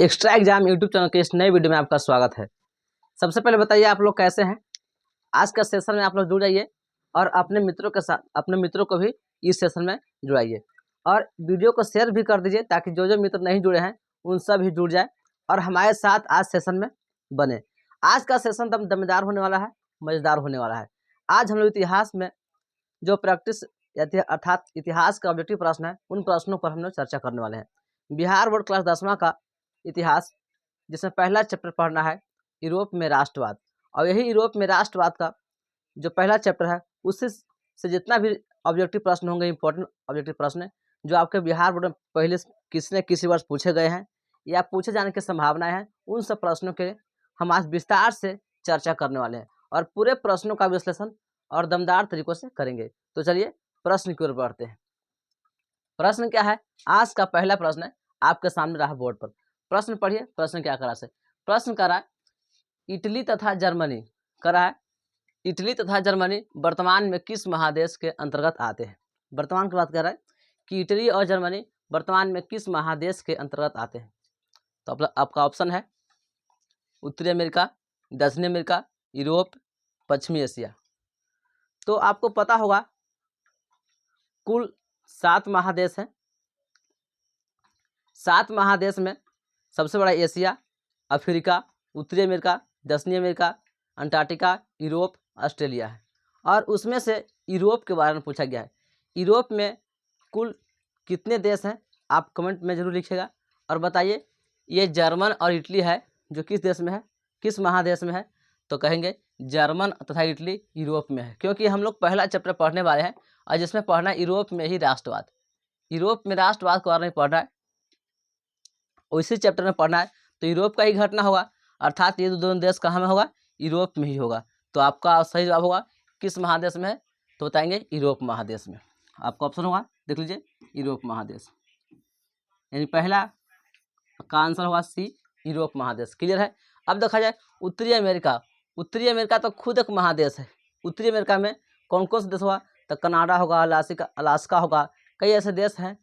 Extra exam YouTube channel के इस नए वीडियो में आपका स्वागत है। सबसे पहले बताइए आप लोग कैसे हैं। आज का सेशन में आप लोग जुड़ जाइए और अपने मित्रों को भी इस सेशन में जुड़ाइए और वीडियो को शेयर भी कर दीजिए ताकि जो जो मित्र नहीं जुड़े हैं उन सब भी जुड़ जाए और हमारे साथ आज सेशन में बने। आज का सेशन दम दमदार होने वाला है, मज़ेदार होने वाला है। आज हम लोग इतिहास में जो प्रैक्टिस अर्थात इतिहास का ऑब्जेक्टिव प्रश्न है उन प्रश्नों पर हम लोग चर्चा करने वाले हैं। बिहार बोर्ड क्लास 10वां का इतिहास जिसमें पहला चैप्टर पढ़ना है यूरोप में राष्ट्रवाद, और यही यूरोप में राष्ट्रवाद का जो पहला चैप्टर है उससे से जितना भी ऑब्जेक्टिव प्रश्न होंगे, इंपॉर्टेंट ऑब्जेक्टिव प्रश्न जो आपके बिहार बोर्ड में पहले किसी न किसी वर्ष पूछे गए हैं या पूछे जाने की संभावनाएं हैं, उन सब प्रश्नों के हम आज विस्तार से चर्चा करने वाले हैं और पूरे प्रश्नों का विश्लेषण और दमदार तरीकों से करेंगे। तो चलिए प्रश्न की ओर बढ़ते हैं। प्रश्न क्या है? आज का पहला प्रश्न है आपके सामने रहा बोर्ड पर। प्रश्न पढ़िए। प्रश्न क्या करा से? प्रश्न करा इटली तथा जर्मनी करा है। इटली तथा जर्मनी वर्तमान में किस महादेश के अंतर्गत आते हैं? वर्तमान की बात कर रहा है कि इटली और जर्मनी वर्तमान में किस महादेश के अंतर्गत आते हैं। तो आपका ऑप्शन है उत्तरी अमेरिका, दक्षिणी अमेरिका, यूरोप, पश्चिमी एशिया। तो आपको पता होगा कुल 7 महादेश हैं। 7 महादेश में सबसे बड़ा एशिया, अफ्रीका, उत्तरी अमेरिका, दक्षिणी अमेरिका, अंटार्कटिका, यूरोप, ऑस्ट्रेलिया है। और उसमें से यूरोप के बारे में पूछा गया है। यूरोप में कुल कितने देश हैं आप कमेंट में जरूर लिखिएगा और बताइए। ये जर्मन और इटली है जो किस देश में है, किस महादेश में है? तो कहेंगे जर्मन तथा इटली यूरोप में है, क्योंकि हम लोग पहला चैप्टर पढ़ने वाले हैं और जिसमें पढ़ना है यूरोप में ही राष्ट्रवाद। यूरोप में राष्ट्रवाद के बारे में पढ़ना है, उसी चैप्टर में पढ़ना है तो यूरोप का ही घटना होगा, अर्थात ये दोनों देश कहाँ में होगा? यूरोप में ही होगा। तो आपका सही जवाब होगा किस महादेश में है? तो बताएंगे यूरोप महादेश में। आपका ऑप्शन होगा, देख लीजिए, यूरोप महादेश, यानी पहला का आंसर होगा सी, यूरोप महादेश। क्लियर है? अब देखा जाए उत्तरी अमेरिका। उत्तरी अमेरिका तो खुद एक महादेश है। उत्तरी अमेरिका में कौन कौन से देश होगा? तो कनाडा होगा, अलास्का होगा, कई ऐसे देश हैं।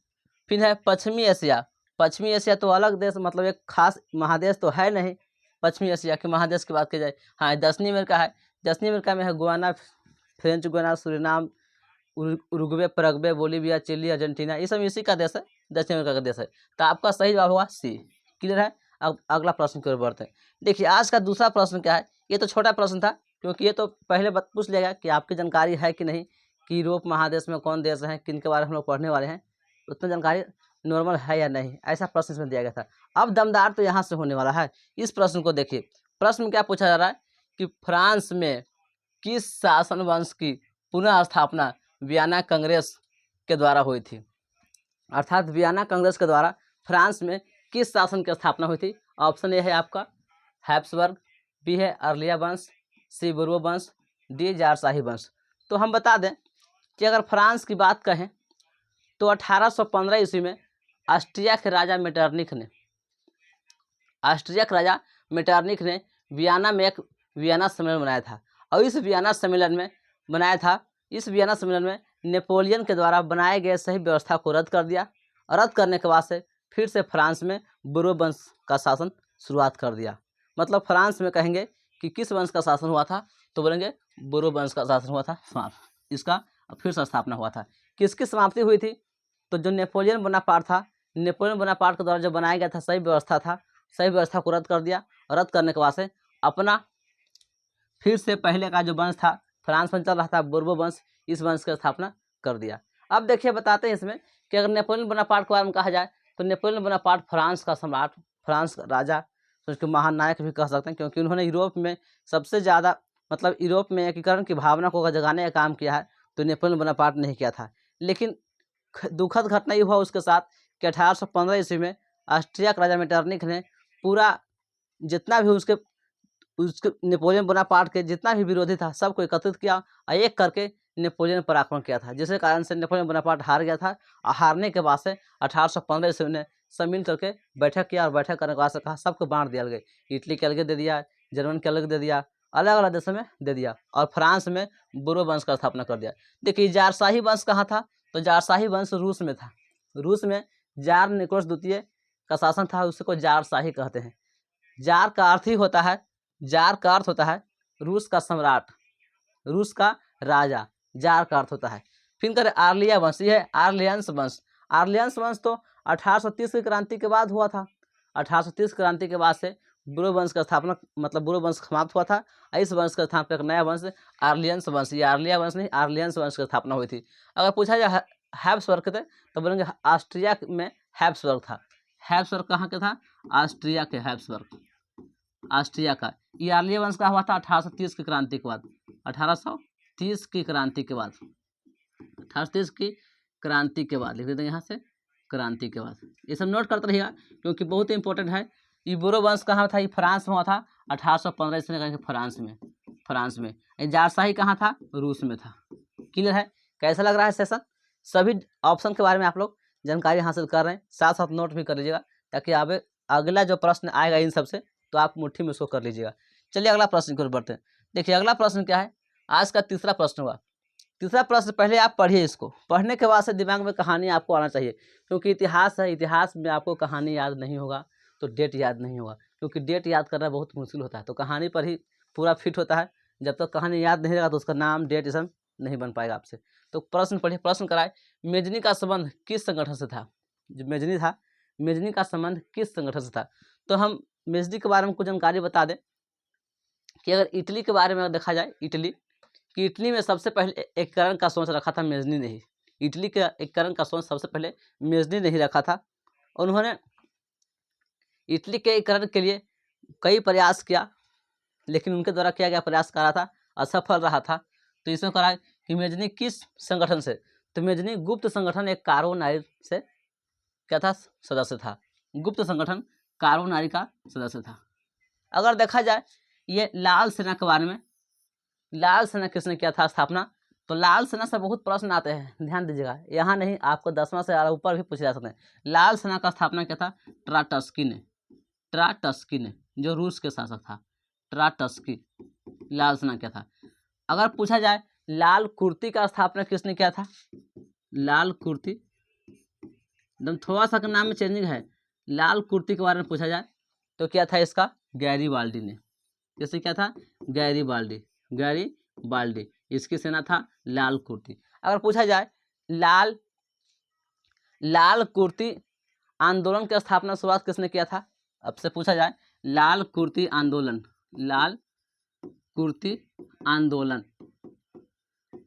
फिर है पश्चिमी एशिया। पश्चिमी एशिया तो अलग देश, मतलब एक खास महादेश तो है नहीं। पश्चिमी एशिया के महादेश की बात की जाए, हाँ दक्षिणी अमेरिका है। दक्षिणी अमेरिका में है Guyana, French Guiana, Suriname, Uruguay, Paraguay, Bolivia, Chile, Argentina, ये सब इसी का देश है, दक्षिण अमेरिका का देश है। तो आपका सही जवाब होगा सी। क्लियर है? अब अगला प्रश्न की ओर बढ़ते हैं। देखिए आज का दूसरा प्रश्न क्या है। ये तो छोटा प्रश्न था क्योंकि ये तो पहले पूछ लिया गया कि आपकी जानकारी है कि नहीं कि यूरोप महादेश में कौन देश हैं, किन के बारे में हम लोग पढ़ने वाले हैं, उतना जानकारी नॉर्मल है या नहीं, ऐसा प्रश्न इसमें दिया गया था। अब दमदार तो यहाँ से होने वाला है। इस प्रश्न को देखिए। प्रश्न में क्या पूछा जा रहा है कि फ्रांस में किस शासन वंश की पुनः स्थापना वियना कांग्रेस के द्वारा हुई थी? अर्थात वियना कांग्रेस के द्वारा फ्रांस में किस शासन की स्थापना हुई थी? ऑप्शन ए है आपका हैब्सबर्ग, बी है अर्लिया वंश, सी बुर्बो वंश, डी जारशाही वंश। तो हम बता दें कि अगर फ्रांस की बात कहें तो 1815 ईस्वी में ऑस्ट्रिया के राजा मेटरनिख ने वियना में एक वियना सम्मेलन बनाया था और इस वियना सम्मेलन में नेपोलियन के द्वारा बनाए गए सही व्यवस्था को रद्द कर दिया और रद्द करने के बाद से फिर से फ्रांस में बुर्बो वंश का शासन शुरुआत कर दिया। मतलब फ्रांस में कहेंगे कि किस वंश का शासन हुआ था, तो बोलेंगे बुर्बो वंश का शासन हुआ था। इसका फिर से स्थापना हुआ था। किसकी समाप्ति हुई थी? तो जो नेपोलियन बोनापार्ट था, नेपोलियन बोनापार्ट के द्वारा जो बनाया गया था सही व्यवस्था को रद्द कर दिया और रद्द करने के बाद से अपना फिर से पहले का जो वंश था फ्रांस में चल रहा था बुर्बो वंश, इस वंश की स्थापना कर दिया। अब देखिए बताते हैं इसमें कि अगर नेपोलियन बोनापार्ट के बारे में कहा जाए तो नेपोलियन बोनापार्ट फ्रांस का सम्राट, फ्रांस का राजा, तो उसके महानायक भी कह सकते हैं, क्योंकि उन्होंने यूरोप में सबसे ज़्यादा मतलब यूरोप में एकीकरण की भावना को जगाने का काम किया है, तो नेपोलियन बोनापार्ट ने किया था। लेकिन दुखद घटना ये हुआ उसके साथ कि 1815 ईस्वी में ऑस्ट्रिया के राजा मेटरनिख ने पूरा जितना भी उसके नेपोलियन बोनापार्ट के जितना भी विरोधी था सबको एकत्रित किया और एक करके नेपोलियन पर आक्रमण किया था, जिसके कारण से नेपोलियन बोनापार्ट हार गया था। और हारने के बाद से 1815 ईस्वी ने सब मिल करके बैठक किया और बैठक करने के बाद से कहा सबको बांट दिया गया। इटली के अलग दे दिया, जर्मन के अलग दे दिया, अलग अलग देशों में दे दिया और फ्रांस में बुर्बो वंश का स्थापना कर दिया। देखिए जारशाही वंश कहाँ था? तो जारशाही वंश रूस में था। रूस में जार निकोलस द्वितीय का शासन था उसको जारशाही कहते हैं। जार का अर्थ ही होता है, जार का अर्थ होता है रूस का सम्राट, रूस का राजा, जार का अर्थ होता है। फिर करें आर्लिया वंश, ये है आर्लियंस वंश। आर्लियंस वंश तो 1830 की क्रांति के बाद हुआ था। 1830 क्रांति के बाद से बुरो वंश का स्थापना, मतलब बुरो वंश समाप्त हुआ था। इस वंश का स्थान पर एक नया वंश आर्लियंस वंश, ये आर्लिया वंश नहीं आर्लियंस वंश की स्थापना हुई थी। अगर पूछा जाए हैब्सबर्ग थे तो बोलेंगे ऑस्ट्रिया में हैब्सबर्ग था। हैब्सबर्ग कहाँ के था? ऑस्ट्रिया के हैब्सबर्ग, ऑस्ट्रिया का। ये आर्लिया वंश का हुआ था 1830 की क्रांति के बाद, 1830 की क्रांति के बाद, 1830 की क्रांति के बाद लिख देते हैं यहाँ से, क्रांति के बाद। ये सब नोट करते रहिएगा क्योंकि बहुत ही इंपॉर्टेंट है। ये बुरो वंश कहाँ था? ये फ्रांस में हुआ था 1815 ईस्वी में, फ्रांस में, फ्रांस में। ये जारशाही कहाँ था? रूस में था। क्लियर है? कैसा लग रहा है सेशन? सभी ऑप्शन के बारे में आप लोग जानकारी हासिल कर रहे हैं, साथ साथ नोट भी कर लीजिएगा ताकि आप अगला जो प्रश्न आएगा इन सबसे तो आप मुट्ठी में उसको कर लीजिएगा। चलिए अगला प्रश्न की ओर बढ़ते हैं। देखिए अगला प्रश्न क्या है, आज का तीसरा प्रश्न हुआ। तीसरा प्रश्न पहले आप पढ़िए, इसको पढ़ने के बाद से दिमाग में कहानी आपको आना चाहिए क्योंकि इतिहास है, इतिहास में आपको कहानी याद नहीं होगा तो डेट याद नहीं होगा, क्योंकि डेट याद करना बहुत मुश्किल होता है। तो कहानी पर ही पूरा फिट होता है। जब तक कहानी याद नहीं रहेगा तो उसका नाम डेट ये सब नहीं बन पाएगा आपसे। तो प्रश्न पढ़िए, प्रश्न कराए, मेजनी का संबंध किस संगठन से था? जो मेजनी था, मेजनी का संबंध किस संगठन से था? तो हम मेजनी के बारे में कुछ जानकारी बता दें कि अगर इटली के बारे में देखा जाए, इटली कि इटली में सबसे पहले एकीकरण का सोच रखा था मेजनी ने ही। इटली के एकीकरण का सोच सबसे पहले मेजनी ने ही रखा था। उन्होंने इटली के एकीकरण के लिए कई प्रयास किया लेकिन उनके द्वारा किया गया प्रयास करा था असफल रहा था। तो इसमें कहा कि मेजनी किस संगठन से? तो मेजनी गुप्त संगठन एक कार्बोनारी से क्या था? सदस्य था। गुप्त संगठन कार्बोनारी का सदस्य था। अगर देखा जाए ये लाल सेना के बारे में, लाल सेना किसने किया था स्थापना? तो लाल सेना से बहुत प्रश्न आते हैं, ध्यान दीजिएगा। यहाँ नहीं, आपको 10वां से ऊपर भी पूछे जा सकते हैं। लाल सेना का स्थापना किया था ट्राटस्की ने, ट्राटस्की ने, जो रूस के शासक था, ट्राटस्की, लाल सेना किया था। अगर पूछा जाए लाल कुर्ती का स्थापना किसने किया था? लाल कुर्ती, एकदम थोड़ा सा नाम में चेंजिंग है। लाल कुर्ती के बारे में पूछा जाए तो क्या था इसका? गैरीबाल्डी ने। जैसे क्या था? गैरीबाल्डी, गैरीबाल्डी, इसकी सेना था लाल कुर्ती। अगर पूछा जाए लाल कुर्ती आंदोलन की स्थापना शुरुआत किसने किया था? अब से पूछा जाए लाल कुर्ती आंदोलन, लाल कुर्ती आंदोलन,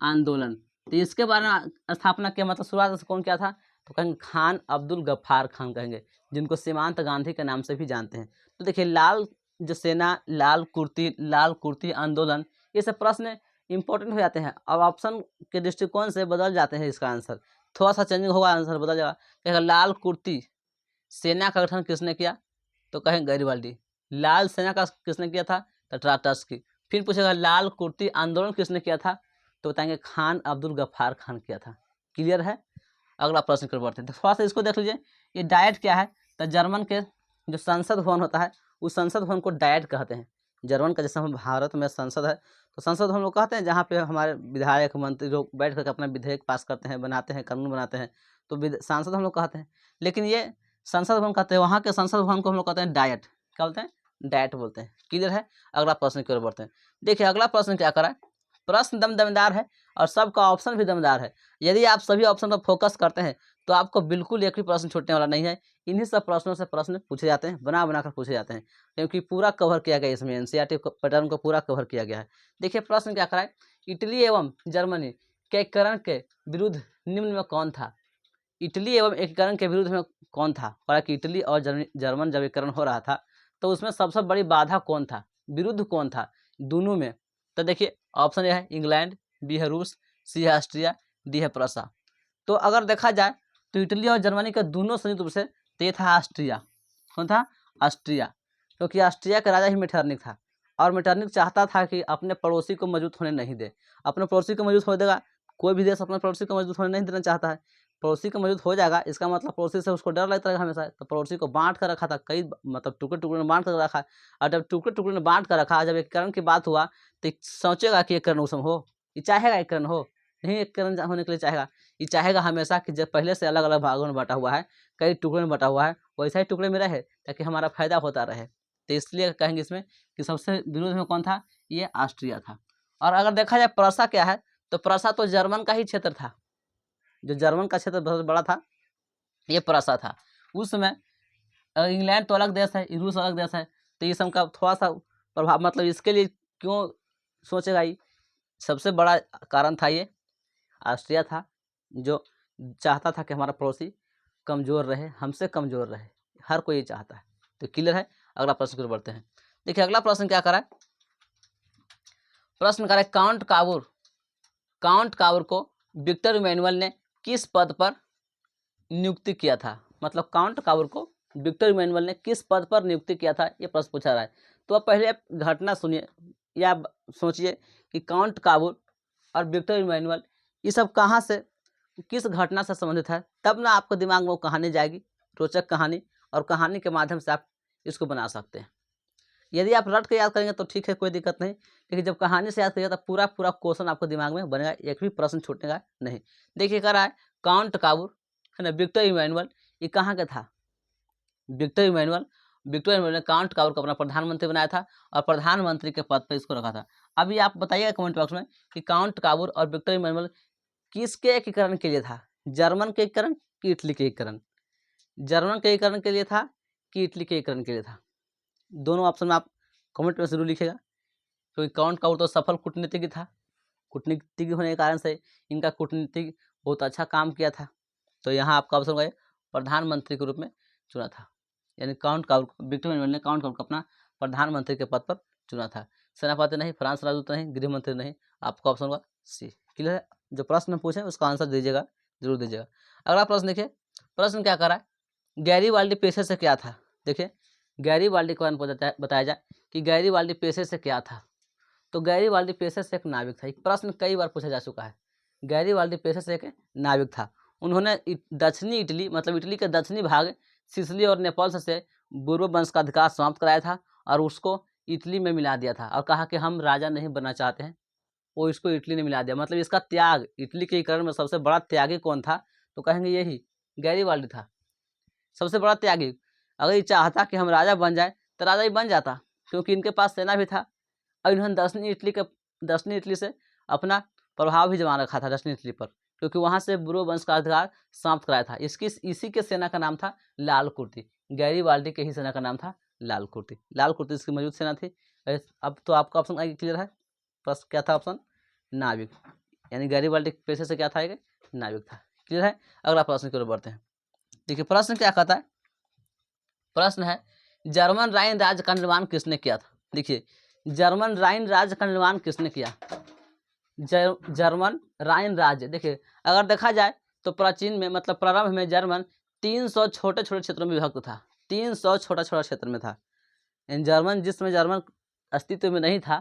आंदोलन, तो इसके बारे में स्थापना किया, मतलब शुरुआत से कौन किया था? तो कहेंगे खान अब्दुल गफ्फार खान कहेंगे, जिनको सीमांत गांधी के नाम से भी जानते हैं। तो देखिए लाल जो सेना, लाल कुर्ती आंदोलन, ये सब प्रश्न इंपॉर्टेंट हो जाते हैं। अब ऑप्शन के दृष्टिकोण से बदल जाते हैं, इसका आंसर थोड़ा सा चेंजिंग होगा, आंसर बदल जाएगा। कहेगा लाल कुर्ती सेना का गठन किसने किया? तो कहेंगे गैरीबाल्डी। लाल सेना का किसने किया था? तो ट्राटस्की। फिर पूछेगा लाल कुर्ती आंदोलन किसने किया था? तो बताएंगे खान अब्दुल गफ्फार खान किया था। क्लियर है? अगला प्रश्न कर बढ़ते हैं। तो थोड़ा सा इसको देख लीजिए, ये डायट क्या है? तो जर्मन के जो संसद भवन होता है उस संसद भवन को डायट कहते हैं। जर्मन का, जैसे हम भारत में संसद है तो संसद हम लोग कहते हैं जहाँ पे हमारे विधायक मंत्री लोग बैठ करके अपना विधेयक पास करते हैं, बनाते हैं, कानून बनाते हैं, तो सांसद हम लोग कहते हैं। लेकिन ये संसद भवन कहते हैं, वहाँ के संसद भवन को हम लोग कहते हैं डायट। क्या बोलते हैं? डायट बोलते हैं। क्लियर है? अगला प्रश्न की ओर बढ़ते हैं। देखिए अगला प्रश्न क्या करा है, प्रश्न दमदार है और सबका ऑप्शन भी दमदार है। यदि आप सभी ऑप्शन पर फोकस करते हैं तो आपको बिल्कुल एक भी प्रश्न छूटने वाला नहीं है। इन्हीं सब प्रश्नों से प्रश्न पूछे जाते हैं, बना कर पूछे जाते हैं, क्योंकि पूरा कवर किया गया इसमें, एनसीईआरटी पैटर्न को पूरा कवर किया गया है। देखिए प्रश्न क्या कराए, इटली एवं जर्मनी के एकीकरण के विरुद्ध निम्न में कौन था? इटली एवं एकीकरण के विरुद्ध में कौन था? और कि इटली और जर्मन जब एकीकरण हो रहा था तो उसमें सबसे बड़ी बाधा कौन था, विरुद्ध कौन था दोनों में? तो देखिए ऑप्शन ए है इंग्लैंड, बी है रूस, सी है ऑस्ट्रिया, डी है प्रूसिया। तो अगर देखा जाए तो इटली और जर्मनी का दोनों संयुक्त रूप से तो ये था ऑस्ट्रिया। कौन था? ऑस्ट्रिया, क्योंकि ऑस्ट्रिया का राजा ही मेटरनिक था और मेटरनिक चाहता था कि अपने पड़ोसी को मजबूत होने नहीं दे। अपने पड़ोसी को मजबूत हो देगा, कोई भी देश अपने पड़ोसी को मजबूत होने नहीं देना चाहता है। पड़ोसी को मजबूत हो जाएगा इसका मतलब पड़ोसी से उसको डर लगता है हमेशा, तो पड़ोसी को बांट कर रखा था, कई मतलब टुकड़े टुकड़े में बांट कर रखा। और जब टुकड़े टुकड़े में बांट कर रखा, जब एकीकरण की बात हुआ तो सोचेगा कि एकीकरण उसमें हो, ये चाहेगा एकीकरण हो, नहीं एकीकरण होने के लिए चाहेगा। ये चाहेगा हमेशा कि जब पहले से अलग अलग भागों में बटा हुआ है, कई टुकड़ों में बटा हुआ है, वैसा ही टुकड़े में रहे ताकि हमारा फायदा होता रहे। तो इसलिए कहेंगे इसमें कि सबसे विरोध में कौन था, ये ऑस्ट्रिया था। और अगर देखा जाए प्रसा क्या है, तो प्रसा तो जर्मन का ही क्षेत्र था, जो जर्मन का क्षेत्र बहुत बड़ा था, ये प्रसा था। उस समय इंग्लैंड तो अलग देश है, रूस अलग देश है, तो ये सब का थोड़ा सा प्रभाव, मतलब इसके लिए क्यों सोचेगा, ये सबसे बड़ा कारण था ये ऑस्ट्रिया था, जो चाहता था कि हमारा पड़ोसी कमज़ोर रहे, हमसे कमज़ोर रहे, हर कोई ये चाहता है। तो क्लियर है। अगला प्रश्न की ओर बढ़ते हैं। देखिए अगला प्रश्न क्या करा है, प्रश्न करा है काउंट काबूर को विक्टर इमैनुअल ने किस पद पर नियुक्ति किया था। मतलब काउंट काबूर को विक्टर इमैनुअल ने किस पद पर नियुक्ति किया था, ये प्रश्न पूछा रहा है। तो अब पहले घटना सुनिए या सोचिए कि काउंट काबूर और विक्टर इमैनुअल ये सब कहाँ से, किस घटना से संबंधित है, तब ना आपको दिमाग में वो कहानी जाएगी, रोचक कहानी, और कहानी के माध्यम से आप इसको बना सकते हैं। यदि आप रट के याद करेंगे तो ठीक है, कोई दिक्कत नहीं, लेकिन जब कहानी से याद करिएगा तो पूरा क्वेश्चन आपको दिमाग में बनेगा, एक भी प्रश्न छूटेगा नहीं। देखिए कह रहा है काउंट काबूर है ना, विक्टर इमैनुअल ये कहाँ का था, विक्टर इमैनुअल ने काउंट काबूर को अपना प्रधानमंत्री बनाया था और प्रधानमंत्री के पद पर इसको रखा था। अभी आप बताइएगा कमेंट बॉक्स में कि काउंट काबूर और विक्टर इमैनुअल किसके एकीकरण के लिए था, जर्मन के एकीकरण कि इटली के एकीकरण, जर्मन के एकीकरण के लिए था कि इटली के एकीकरण के लिए था। दोनों ऑप्शन में आप कमेंट में जरूर लिखिएगा, क्योंकि काउंट काबूर तो सफल कूटनीतिज्ञ था, कूटनीतिज्ञ होने के कारण से इनका कूटनीतिक बहुत अच्छा काम किया था। तो यहाँ आपका ऑप्शन होगा प्रधानमंत्री के रूप में चुना था, यानी काउंट काबूर, विक्टर इमैनुअल ने काउंट काबूर को अपना प्रधानमंत्री के पद पर चुना था। सेनापति नहीं, फ्रांस राजदूत नहीं, गृह मंत्री नहीं, आपका ऑप्शन होगा सी। क्लियर है। जो प्रश्न पूछे उसका आंसर दीजिएगा, जरूर दीजिएगा। अगला प्रश्न देखिए, प्रश्न क्या कर रहा है, गैरीबाल्डी पेशे से क्या था। देखिए गैरीबाल्डी के बारे में बताया जाए कि गैरीबाल्डी पेशे से क्या था। तो गैरीबाल्डी पेशे से एक नाविक था। एक प्रश्न कई बार पूछा जा चुका है, गैरीबाल्डी पेशे से एक नाविक था। उन्होंने दक्षिणी इटली, मतलब इटली के दक्षिणी भाग सिसिली और नेपल्स से बुर्बो वंश का अधिकार समाप्त कराया था और उसको इटली में मिला दिया था, और कहा कि हम राजा नहीं बनना चाहते हैं, वो इसको इटली ने मिला दिया। मतलब इसका त्याग, इटली के एकीकरण में सबसे बड़ा त्यागी कौन था, तो कहेंगे यही गैरीबाल्डी था, सबसे बड़ा त्यागी। अगर ये चाहता कि हम राजा बन जाए तो राजा ही बन जाता, क्योंकि इनके पास सेना भी था और इन्होंने दक्षिणी इटली से अपना प्रभाव भी जमा रखा था दक्षिणी इटली पर, क्योंकि वहाँ से बुर्बो वंश का अधिकार समाप्त कराया था। इसी के सेना का नाम था लाल कुर्ती, गैरीबाल्डी के ही सेना का नाम था लाल कुर्ती। लाल कुर्ती इसकी मौजूद सेना थी। अब तो आपका ऑप्शन क्लियर है, प्रश्न क्या था, ऑप्शन नाविक, यानी गैरीबाल्डी पेशे से क्या था, एक नाविक था। क्लियर है। अगला प्रश्न की ओर बढ़ते हैं। देखिए प्रश्न क्या कहता है, प्रश्न है जर्मन राइन राज्य का निर्माण किसने किया था। देखिए जर्मन राइन राज्य का निर्माण किसने किया, जर्मन राइन राज्य। देखिए अगर देखा जाए तो प्राचीन में, मतलब प्रारंभ में जर्मन 300 छोटे छोटे क्षेत्रों में विभक्त था, 300 छोटा छोटा क्षेत्र में था। जर्मन, जिसमें जर्मन अस्तित्व में नहीं था,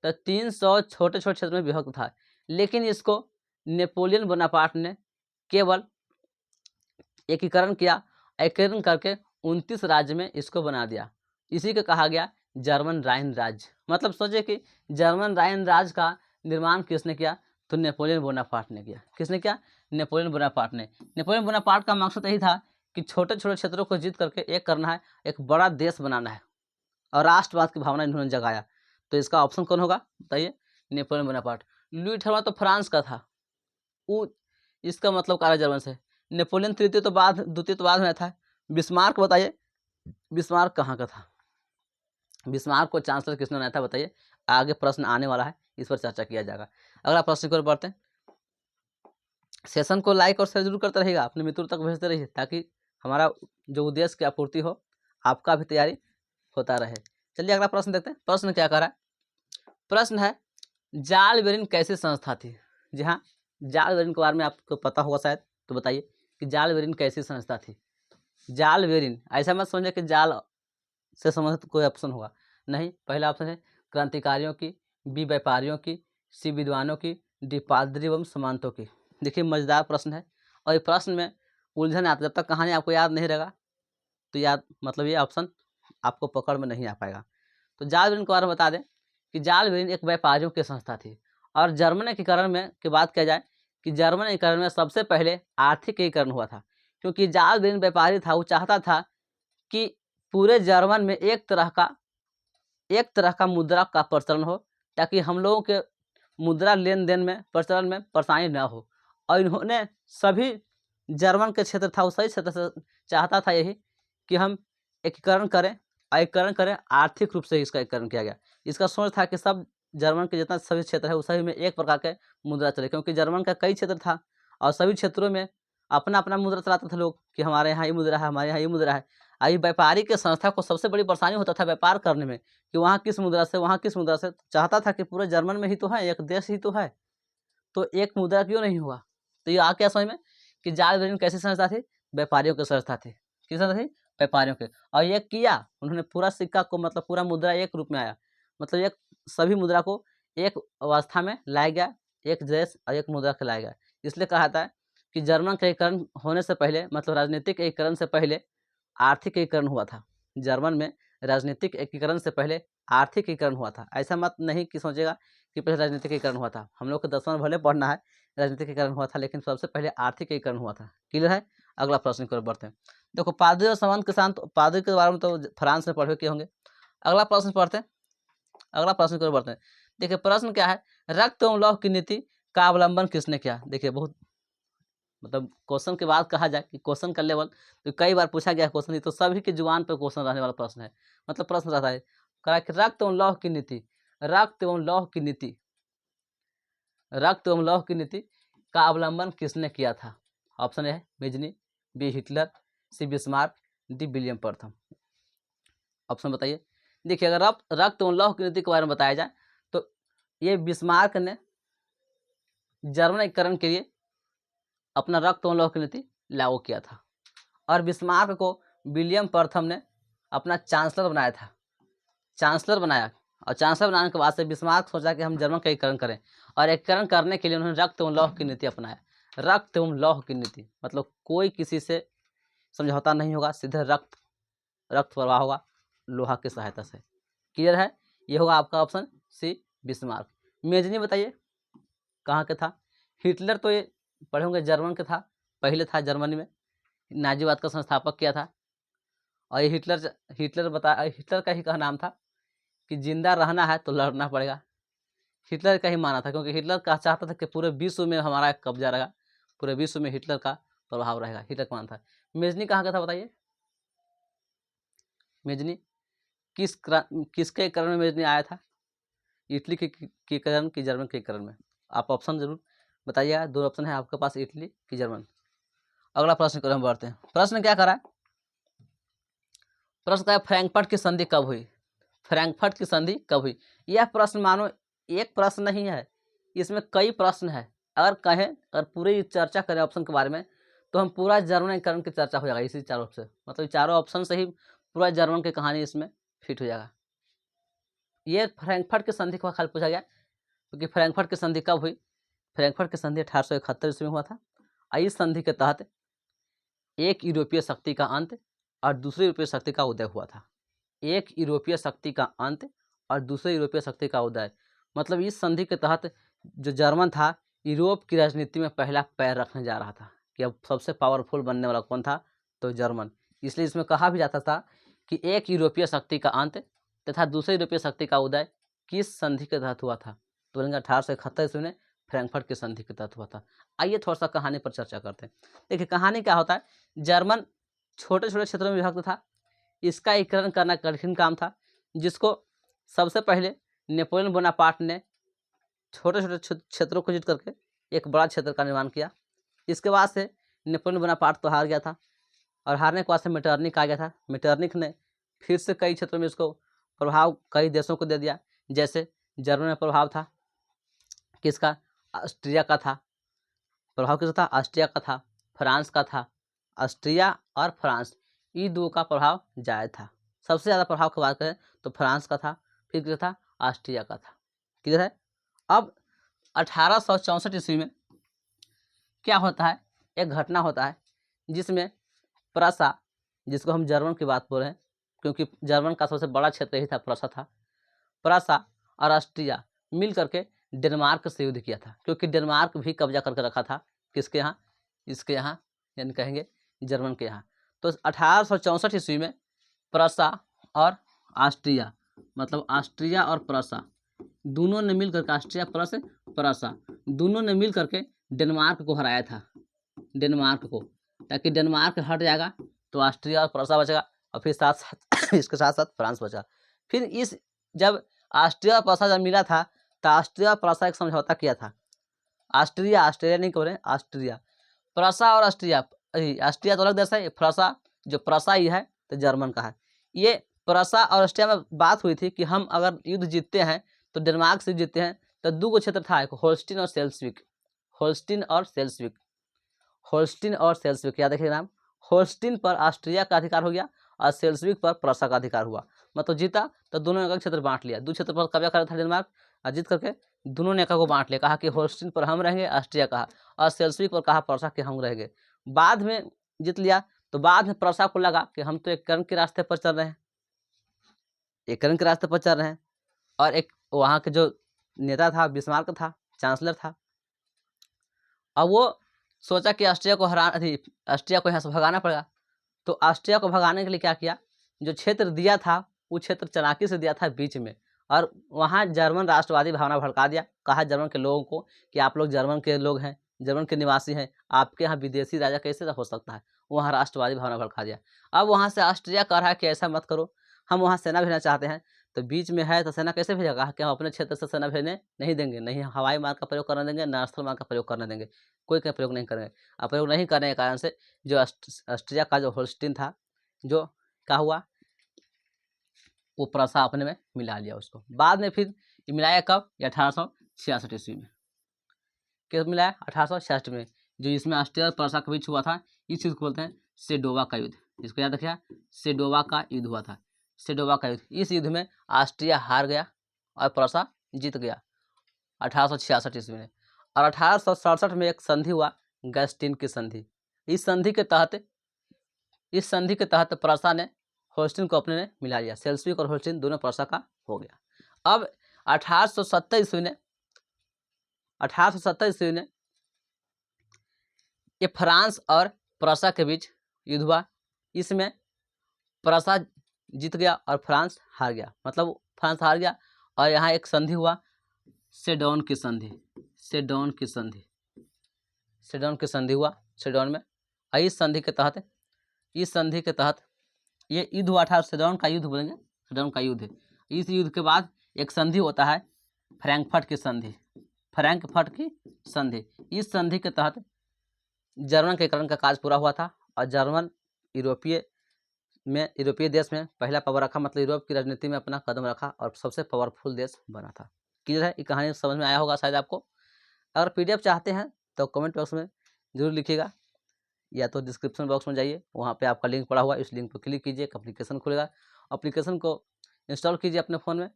तो 300 छोटे छोटे क्षेत्र में विभक्त था। लेकिन इसको नेपोलियन बोनापार्ट ने केवल एकीकरण किया, एकीकरण करके 29 राज्य में इसको बना दिया। इसी को कहा गया जर्मन राइन राज्य। मतलब सोचे कि जर्मन राइन राज्य का निर्माण किसने किया, तो नेपोलियन बोनापार्ट ने किया। किसने किया, नेपोलियन बोनापार्ट ने। नेपोलियन बोनापार्ट का मकसद यही था कि छोटे छोटे क्षेत्रों को जीत करके एक करना है, एक बड़ा देश बनाना है, और राष्ट्रवाद की भावना इन्होंने जगाया। तो इसका ऑप्शन कौन होगा बताइए, नेपोलियन बोनापार्ट। लुई ठर्मा तो फ्रांस का था, वो इसका मतलब कार्य जर्मन से। नेपोलियन द्वितीय तो बाद में था। बिस्मार्क बताइए, बिस्मार्क कहाँ का था, बिस्मार्क को चांसलर किसने बनाया था बताइए। आगे प्रश्न आने वाला है, इस पर चर्चा किया जाएगा। अगला प्रश्न की ओर बढ़ते हैं। सेशन को लाइक और शेयर जरूर करते रहिएगा, अपने मित्रों तक भेजते रहिए, ताकि हमारा जो उद्देश्य की आपूर्ति हो, आपका भी तैयारी होता रहे। चलिए अगला प्रश्न देखते हैं। प्रश्न क्या कर रहा है, प्रश्न है जाल बेरिन कैसी संस्था थी। जी हाँ, जाल बेरिन के बारे में आपको पता होगा शायद, तो बताइए कि जाल बेरिन कैसी संस्था थी। जाल बेरिन, ऐसा मत समझे कि जाल से संबंधित कोई ऑप्शन होगा, नहीं। पहला ऑप्शन है क्रांतिकारियों की, बी व्यापारियों की, सी विद्वानों की, डी पादरी एवं समांतों की। देखिए मजेदार प्रश्न है, और ये प्रश्न में उलझन आता, जब तक कहानी आपको याद नहीं रहेगा तो याद, मतलब ये ऑप्शन आपको पकड़ में नहीं आ पाएगा। तो जाल बेरिन के बारे में बता दें कि जाल बेरिन एक व्यापारियों की संस्था थी, और जर्मन एकीकरण में की बात किया जाए कि जर्मन एकीकरण में सबसे पहले आर्थिक एकीकरण हुआ था, क्योंकि जाल बेरिन व्यापारी था, वो चाहता था कि पूरे जर्मन में एक तरह का मुद्रा का प्रचलन हो, ताकि हम लोगों के मुद्रा लेन देन में प्रचलन में परेशानी न हो। और इन्होंने सभी जर्मन के क्षेत्र था, उस सही क्षेत्र से चाहता था यही कि हम एकीकरण करें, आर्थिक रूप से इसका एकीकरण किया गया। इसका सोच था कि सब जर्मन के जितना सभी क्षेत्र है उस सभी में एक प्रकार के मुद्रा चले, क्योंकि जर्मन का कई क्षेत्र था और सभी क्षेत्रों में अपना अपना मुद्रा चलाते थे लोग कि हमारे यहाँ ये मुद्रा है, हमारे यहाँ ये मुद्रा है। आई व्यापारी के संस्था को सबसे बड़ी परेशानी होता था व्यापार करने में कि वहाँ किस मुद्रा से, वहाँ किस मुद्रा से। चाहता था कि पूरे जर्मन में ही तो है, एक देश ही तो है, तो एक मुद्रा क्यों नहीं हुआ। तो ये आ क्या समझ में कि जाल बेरिन कैसी संस्था थी, व्यापारियों की संस्था थी। किस संस्था थी, व्यापारियों के। और ये किया उन्होंने, पूरा सिक्का को मतलब पूरा मुद्रा एक रूप में आया, मतलब एक सभी मुद्रा को एक अवस्था में लाया गया, एक देश और एक मुद्रा के लाया गया। इसलिए कहा जाता है कि जर्मन का एकीकरण होने से पहले, मतलब राजनीतिक एकीकरण से पहले आर्थिक एकीकरण हुआ था। जर्मन में राजनीतिक एकीकरण से पहले आर्थिक एकीकरण हुआ था। ऐसा मत नहीं कि सोचेगा कि पहले राजनीतिक एकीकरण हुआ था। हम लोग को 10वां में भले पढ़ना है राजनीतिक एकीकरण हुआ था, लेकिन सबसे पहले आर्थिक एकीकरण हुआ था। क्लियर है। अगला प्रश्न की ओर बढ़ते हैं। देखो पादरी और संबंध के साथ, पादरी के बारे में तो फ्रांस में पढ़े के होंगे। अगला प्रश्न पढ़ते हैं, अगला प्रश्न की ओर बढ़ते हैं। देखिए प्रश्न क्या है, रक्त एवं लौह की नीति का अवलंबन किसने किया। देखिए बहुत मतलब क्वेश्चन के बाद कहा जाए कि क्वेश्चन का लेवल तो कई बार पूछा गया क्वेश्चन, नहीं तो सभी के जुबान पर क्वेश्चन रहने वाला प्रश्न है। मतलब प्रश्न रहता है कहा कि रक्त एवं लौह की नीति, रक्त एवं लौह की नीति, रक्त एवं लौह की नीति का अवलंबन किसने किया था। ऑप्शन ए है मेजनी, बी हिटलर, सी बिस्मार्क, डी विलियम प्रथम। ऑप्शन बताइए। देखिए अगर रक्त एवं लौह की नीति के बारे में बताया जाए तो ये बिस्मार्क ने जर्मन एकीकरण के लिए अपना रक्त एवं लौह की नीति लागू किया था, और बिस्मार्क को विलियम प्रथम ने अपना चांसलर बनाया था, चांसलर बनाया। और चांसलर बनाने के बाद से बिस्मार्क सोचा कि हम जर्मन का एकीकरण करें, और एकीकरण करने के लिए उन्होंने रक्त एवं लौह की नीति अपनाया। रक्त एवं लौह की नीति मतलब कोई किसी से समझौता नहीं होगा, सीधे रक्त प्रवाह होगा लोहा की सहायता से। क्लियर है। ये होगा आपका ऑप्शन सी बिस्मार्क। मेजनी बताइए कहाँ के था। हिटलर तो ये पढ़े होंगे जर्मन के था, पहले था जर्मनी में, नाजीवाद का संस्थापक किया था। और ये हिटलर का ही कहा नाम था कि जिंदा रहना है तो लड़ना पड़ेगा। हिटलर का ही माना था, क्योंकि हिटलर का चाहता था कि पूरे विश्व में हमारा कब्जा रहेगा, पूरे विश्व में हिटलर का प्रभाव रहेगा, हिटलर का माना था। मेजनी कहाँ का था बताइए। मेजनी किसके करण में मेजनी आया था, इटली के करण की जर्मन के करण में। आप ऑप्शन जरूर बताइएगा, दो ऑप्शन है आपके पास, इटली की जर्मन। अगला प्रश्न की ओर हम बढ़ते हैं। प्रश्न क्या करा है, प्रश्न क्या है, फ्रैंकफर्ट की संधि कब हुई। फ्रैंकफर्ट की संधि कब हुई। यह प्रश्न मानो एक प्रश्न नहीं है, इसमें कई प्रश्न है। अगर पूरी चर्चा करें ऑप्शन के बारे में तो हम पूरा जर्मन एकीकरण की चर्चा हो जाएगा इसी चारों से, मतलब चारों ऑप्शन से ही पूरा जर्मन की कहानी इसमें फिट हो जाएगा। ये फ्रैंकफर्ट की संधि को खाली पूछा गया, क्योंकि फ्रैंकफर्ट की संधि कब हुई। फ्रैंकफर्ट की संधि 1871 ईस्वी में हुआ था। इस संधि के तहत एक यूरोपीय शक्ति का अंत और दूसरी यूरोपीय शक्ति का उदय हुआ था। एक यूरोपीय शक्ति का अंत और दूसरे यूरोपीय शक्ति का उदय, मतलब इस संधि के तहत जो जर्मन था यूरोप की राजनीति में पहला पैर रखने जा रहा था कि अब सबसे पावरफुल बनने वाला कौन था, तो जर्मन। इसलिए इसमें कहा भी जाता था कि एक यूरोपीय शक्ति का अंत तथा दूसरे यूरोपीय शक्ति का उदय किस संधि के तहत हुआ था, तो 1871 ईस्वी में फ्रैंकफर्ट की संधि के तहत हुआ था। आइए थोड़ा सा कहानी पर चर्चा करते हैं। देखिए कहानी क्या होता है, जर्मन छोटे छोटे क्षेत्रों में विभक्त था, इसका एकीकरण करना कठिन काम था, जिसको सबसे पहले नेपोलियन बोनापार्ट ने छोटे छोटे क्षेत्रों को जीत करके एक बड़ा क्षेत्र का निर्माण किया। इसके बाद से नेपोलियन बोनापार्ट तो हार गया था, और हारने के बाद से मेटरनिख आ गया था। मेटरनिख ने फिर से कई क्षेत्रों में इसको प्रभाव कई देशों को दे दिया, जैसे जर्मन में प्रभाव था किसका, ऑस्ट्रिया का था प्रभाव, किसका था, ऑस्ट्रिया का था, फ्रांस का था। ऑस्ट्रिया और फ्रांस ये दो का प्रभाव ज़्यादा था। सबसे ज़्यादा प्रभाव की बात करें तो फ्रांस का था, फिर किसका था, ऑस्ट्रिया का था। क्लियर है। अब 1864 ईस्वी में क्या होता है, एक घटना होता है जिसमें प्रसा, जिसको हम जर्मन की बात बोल रहे हैं क्योंकि जर्मन का सबसे बड़ा क्षेत्र ही था, प्रसा था। प्रसा और ऑस्ट्रिया मिल करके डेनमार्क से युद्ध किया था, क्योंकि डेनमार्क भी कब्जा करके रखा था किसके यहाँ, इसके यहाँ, यानी कहेंगे जर्मन के यहाँ। तो 1864 ईस्वी में प्रसा और ऑस्ट्रिया, मतलब ऑस्ट्रिया और प्रसा दोनों ने मिल करके, ऑस्ट्रिया प्लस प्रसा दोनों ने मिल करके डेनमार्क को हराया था, डेनमार्क को, ताकि डेनमार्क हट जाएगा तो ऑस्ट्रिया और प्रसा बचेगा, और फिर साथ साथ इसके साथ साथ फ्रांस बचा। फिर इस जब ऑस्ट्रिया और प्रसा जब मिला था तो ऑस्ट्रिया और प्रसा एक समझौता किया था। ऑस्ट्रिया नहीं कह रहे, ऑस्ट्रिया, प्रसा और ऑस्ट्रिया, ऑस्ट्रिया तो अलग देश है, प्रसा जो प्रसा ही है तो जर्मन का है। ये प्रसा और ऑस्ट्रिया में बात हुई थी कि हम अगर युद्ध जीतते हैं तो डेनमार्क से जीतते हैं तो दो गो क्षेत्र था, एक होल्स्टीन और सेल्सविक, होल्स्टीन और सेल्सविक, होल्स्टीन और सेल्सविक याद रखिए नाम। होल्स्टीन पर ऑस्ट्रिया का अधिकार हो गया और सेल्सविक पर प्रसा का अधिकार हुआ, मतलब जीता तो दोनों ने एक क्षेत्र बांट लिया, दो क्षेत्र पर कब्जा कर था डेनमार्क, और जीत करके दोनों ने एक को बांट लिया, कहा कि होल्स्टीन पर हम रहेंगे, ऑस्ट्रिया कहा, और सेल्सविक पर कहा प्रसा कि हम रहेंगे। बाद में जीत लिया तो बाद में प्रसा को लगा कि हम तो एक कर्ण के रास्ते पर चल रहे हैं, एक कर्ण के रास्ते पर चल रहे हैं, और एक वहाँ के जो नेता था बिस्मार्क था, चांसलर था, अब वो सोचा कि ऑस्ट्रिया को ऑस्ट्रिया को यहाँ से भगाना पड़ेगा। तो ऑस्ट्रिया को भगाने के लिए क्या किया, जो क्षेत्र दिया था वो क्षेत्र चालाकी से दिया था बीच में, और वहाँ जर्मन राष्ट्रवादी भावना भड़का दिया, कहा जर्मन के लोगों को कि आप लोग जर्मन के लोग हैं, जर्मन के निवासी हैं, आपके यहाँ विदेशी राजा कैसे हो सकता है, वहाँ राष्ट्रवादी भावना भड़का दिया। अब वहाँ से ऑस्ट्रिया कह रहा है कि ऐसा मत करो, हम वहाँ सेना भेजना चाहते हैं, तो बीच में है तो सेना कैसे भेजेगा, कि हम अपने क्षेत्र से सेना भेजने नहीं देंगे, नहीं हवाई मार्ग का प्रयोग करने देंगे, ना स्थल मार्ग का प्रयोग करने देंगे, कोई का प्रयोग नहीं करेंगे। अब प्रयोग नहीं करने के कारण से जो ऑस्ट्रिया का जो होल्स्टीन था, जो क्या हुआ, वो प्रसा अपने में मिला लिया उसको। बाद में फिर ये मिलाया कब, 1866 ईस्वी में, कब मिलाया, 1866 में, जो इसमें ऑस्ट्रिया और प्रसा के बीच हुआ था, इस चीज़ को बोलते हैं सेडोवा का युद्ध, इसको याद रखिए, सेडोवा का युद्ध हुआ था, सेडोवा का युद्ध। इस युद्ध में ऑस्ट्रिया हार गया और प्रसा जीत गया 1866 ईस्वी में। और 1867 में एक संधि हुआ, गैस्टिन की संधि। इस संधि के तहत प्रसा ने होल्स्टीन को अपने ने मिला लिया, सेल्सविक और होल्स्टीन दोनों प्रसा का हो गया। अब 1870 ईस्वी में ये फ्रांस और प्रसा के बीच युद्ध हुआ, इसमें प्रसा जीत गया और फ्रांस हार गया, मतलब फ्रांस हार गया, और यहाँ एक संधि हुआ, सेडोन की संधि, सेडोन की संधि, सेडोन की संधि हुआ, सेडोन में। इस संधि के तहत ये युद्ध हुआ था, सेडोन का युद्ध बोलेंगे, सेडोन का युद्ध। इस युद्ध के बाद एक संधि होता है फ्रैंकफर्ट की संधि, फ्रैंकफर्ट की संधि। इस संधि के तहत जर्मन के करण का काज पूरा हुआ था, और जर्मन यूरोपीय देश में पहला पावर रखा, मतलब यूरोप की राजनीति में अपना कदम रखा और सबसे पावरफुल देश बना था। क्लियर है, ये कहानी समझ में आया होगा शायद आपको। अगर पीडीएफ चाहते हैं तो कमेंट बॉक्स में जरूर लिखिएगा, या तो डिस्क्रिप्शन बॉक्स में जाइए, वहाँ पे आपका लिंक पड़ा हुआ है, इस लिंक पर क्लिक कीजिए, एक एप्लीकेशन खुलेगा, एप्लीकेशन को इंस्टॉल कीजिए अपने फ़ोन में।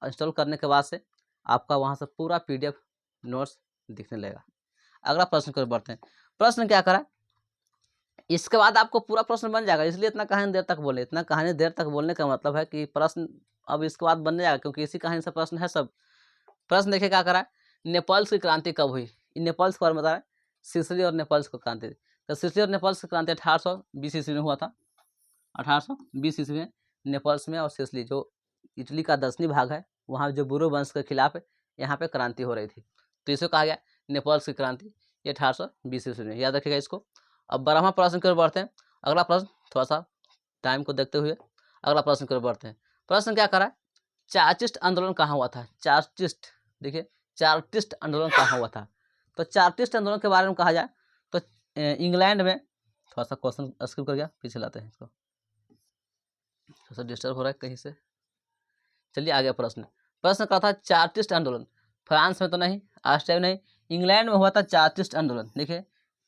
इंस्टॉल करने के बाद से आपका वहाँ से पूरा पीडीएफ नोट्स दिखने लगेगा। अगला प्रश्न की ओर बढ़ते हैं। प्रश्न क्या करा, इसके बाद आपको पूरा प्रश्न बन जाएगा, इसलिए इतना कहानी देर तक बोले, इतना कहानी देर तक बोलने का मतलब है कि प्रश्न अब इसके बाद बन जाएगा, क्योंकि इसी कहानी से प्रश्न है सब। प्रश्न देखिए क्या करा, नेपल्स की क्रांति कब हुई, नेपल्स के बारे में बता रहा है, सिसिली और नेपल्स की क्रांति। तो सिसिली और नेपल्स की क्रांति 1820 ईस्वी में हुआ था, 1820 ईस्वी में नेपल्स में और सिसिली, जो इटली का दक्षिणी भाग है, वहाँ जो बुरो वंश के खिलाफ यहाँ पे क्रांति हो रही थी, तो इसे कहा गया नेपल्स की क्रांति, ये 1820 ईस्वी में, याद रखिएगा इसको। अब 12वां प्रश्न की ओर बढ़ते हैं। अगला प्रश्न, थोड़ा सा टाइम को देखते हुए अगला प्रश्न की ओर बढ़ते हैं। प्रश्न क्या करा, चार्टिस्ट आंदोलन कहाँ हुआ था, चार्टिस्ट, देखिए चार्टिस्ट आंदोलन कहाँ हुआ था। तो चार्टिस्ट आंदोलन के बारे में कहा जाए तो इंग्लैंड में, थोड़ा सा क्वेश्चन स्किप कर गया, पीछे लाते हैं इसको, थोड़ा सा डिस्टर्ब हो रहा है कहीं से। चलिए आगे प्रश्न क्या था, चार्टिस्ट आंदोलन फ्रांस में तो नहीं, ऑस्ट्रिया में नहीं, इंग्लैंड में हुआ था चार्टिस्ट आंदोलन। देखिए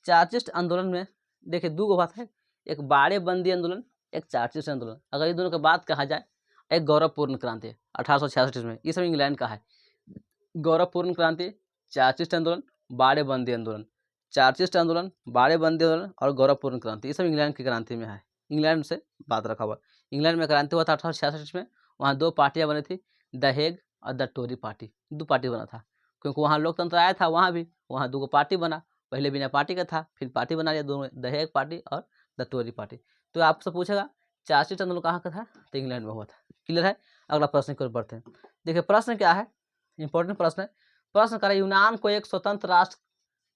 चार्टिस्ट आंदोलन में देखिए दो बात है, एक बाड़े बंदी आंदोलन, एक चार्टिस्ट आंदोलन। अगर ये दोनों की बात कहा जाए, एक गौरवपूर्ण क्रांति 1866 में, ये सब इंग्लैंड का है। गौरवपूर्ण क्रांति, चार्टिस्ट आंदोलन, बाड़े बंदी आंदोलन, चार्टिस्ट आंदोलन, बाड़े बंदी आंदोलन और गौरवपूर्ण क्रांति, ये सब इंग्लैंड की क्रांति में है, इंग्लैंड से बात रखा हुआ। इंग्लैंड में क्रांति हुआ था 1866 में, वहाँ दो पार्टियाँ बनी थी, द हेग और द टोरी पार्टी, दो पार्टी बना था, क्योंकि वहाँ लोकतंत्र आया था, वहाँ दो पार्टी बना, पहले बिना पार्टी का था, फिर पार्टी बना लिया दोनों, द हेग पार्टी और द टोरी पार्टी। तो आपसे पूछेगा चार्ल्स टनल कहाँ का था? तो इंग्लैंड में हुआ था। क्लियर है? अगला प्रश्न की ओर बढ़ते हैं। देखिए प्रश्न क्या है, इंपॉर्टेंट प्रश्न है। प्रश्न कर यूनान को एक स्वतंत्र राष्ट्र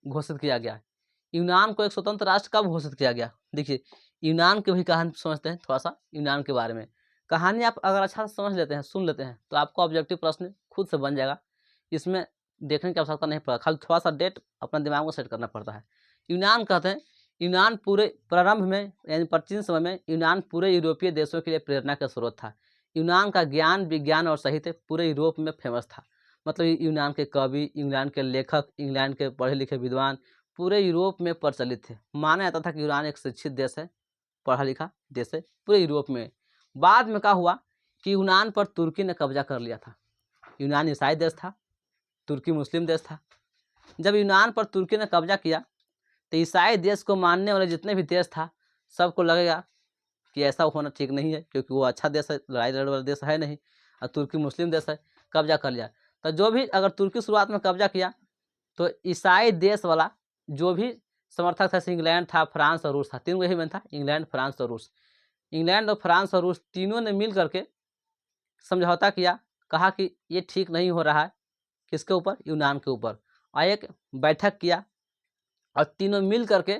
घोषित किया गया। यूनान को एक स्वतंत्र राष्ट्र कब घोषित किया गया? देखिए यूनान की भी कहानी समझते हैं थोड़ा सा यूनान के बारे में। कहानी आप अगर अच्छा से समझ लेते हैं, सुन लेते हैं, तो आपको ऑब्जेक्टिव प्रश्न खुद से बन जाएगा। इसमें देखने की आवश्यकता नहीं पड़ता, खाली थोड़ा सा डेट अपना दिमाग में सेट करना पड़ता है। यूनान कहते हैं, यूनान पूरे प्रारंभ में यानी प्राचीन समय में यूनान पूरे यूरोपीय देशों के लिए प्रेरणा का स्रोत था। यूनान का ज्ञान, विज्ञान और साहित्य पूरे यूरोप में फेमस था। मतलब यूनान के कवि, इंग्लैंड के लेखक, इंग्लैंड के पढ़े लिखे विद्वान पूरे यूरोप में प्रचलित थे। माना जाता था कि यूनान एक शिक्षित देश है, पढ़ा लिखा देश है पूरे यूरोप में। बाद में क्या हुआ कि यूनान पर तुर्की ने कब्जा कर लिया था। यूनान ईसाई देश था, तुर्की मुस्लिम देश था। जब यूनान पर तुर्की ने कब्जा किया तो ईसाई देश को मानने वाले जितने भी देश था, सबको लगेगा कि ऐसा होना ठीक नहीं है, क्योंकि वो अच्छा देश है, लड़ाई लड़ने वाला देश है नहीं, और तुर्की मुस्लिम देश है, कब्जा कर लिया। तो जो भी अगर तुर्की शुरुआत में कब्जा किया तो ईसाई देश वाला जो भी समर्थक था, इंग्लैंड था, फ्रांस और रूस था, तीन वही में था, इंग्लैंड, फ्रांस और रूस। इंग्लैंड और फ्रांस और रूस तीनों ने मिल करके समझौता किया, कहा कि ये ठीक नहीं हो रहा है, किसके ऊपर? यूनान के ऊपर। और एक बैठक किया और तीनों मिल करके